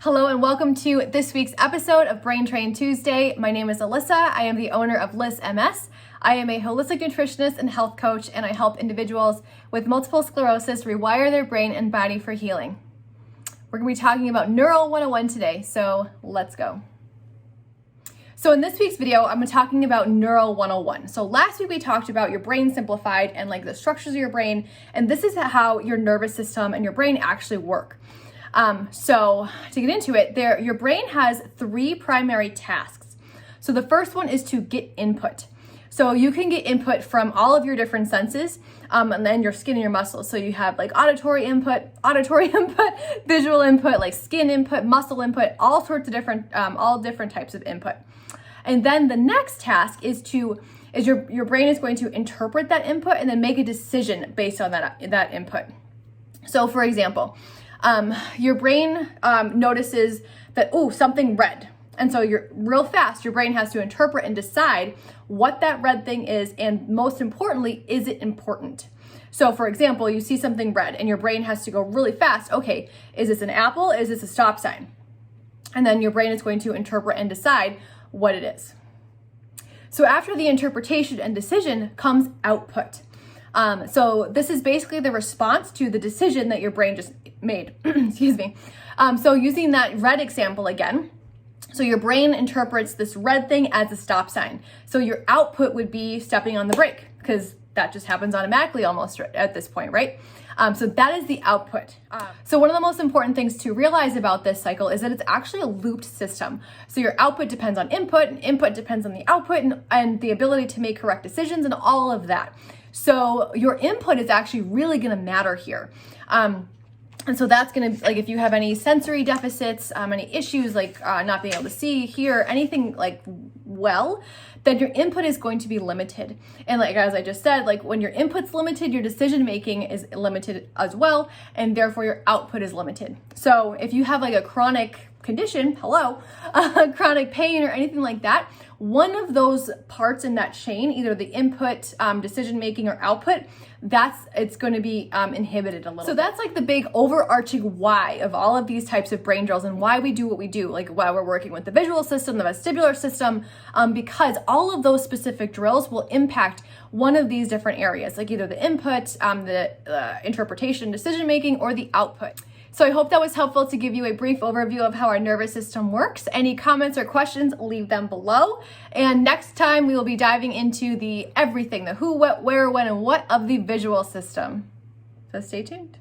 Hello and welcome to this week's episode of Brain Train Tuesday. My name is Alyssa. I am the owner of Liz MS. I am a holistic nutritionist and health coach, and I help individuals with multiple sclerosis rewire their brain and body for healing. We're going to be talking about Neuro 101 today, so let's go. So in this week's video, I'm talking about Neuro 101. So last week we talked about your brain simplified and like the structures of your brain, and this is how your nervous system and your brain actually work. So to get into it, your brain has three primary tasks. So the first one is to get input. So you can get input from all of your different senses, and then your skin and your muscles. So you have like auditory input, visual input, like skin input, muscle input, all sorts of different, all different types of input. And then the next task is your brain is going to interpret that input and then make a decision based on that input. So for example, your brain notices that, something red. And so your brain has to interpret and decide what that red thing is, and most importantly, is it important? So for example, you see something red and your brain has to go really fast. Okay, is this an apple? Is this a stop sign? And then your brain is going to interpret and decide what it is. So after the interpretation and decision comes output. So this is basically the response to the decision that your brain just made. Excuse me. So using that red example again, so your brain interprets this red thing as a stop sign. So your output would be stepping on the brake, because that just happens automatically almost at this point, right? So that is the output. So one of the most important things to realize about this cycle is that it's actually a looped system. So your output depends on input, and input depends on the output, and the ability to make correct decisions and all of that. So your input is actually really going to matter here. And so that's going to, like, if you have any sensory deficits, any issues like not being able to see, hear, anything like then your input is going to be limited. And like, as I just said, like when your input's limited, your decision making is limited as well. And therefore your output is limited. So if you have like a chronic condition, chronic pain or anything like that, one of those parts in that chain, either the input, decision making, or output, it's going to be inhibited a little. So that's like the big overarching why of all of these types of brain drills and why we do what we do, like why we're working with the visual system, the vestibular system, because all of those specific drills will impact one of these different areas, like either the input, the interpretation, decision making, or the output. So I hope that was helpful to give you a brief overview of how our nervous system works. Any comments or questions, leave them below. And next time we will be diving into the everything, the who, what, where, when, and what of the visual system. So stay tuned.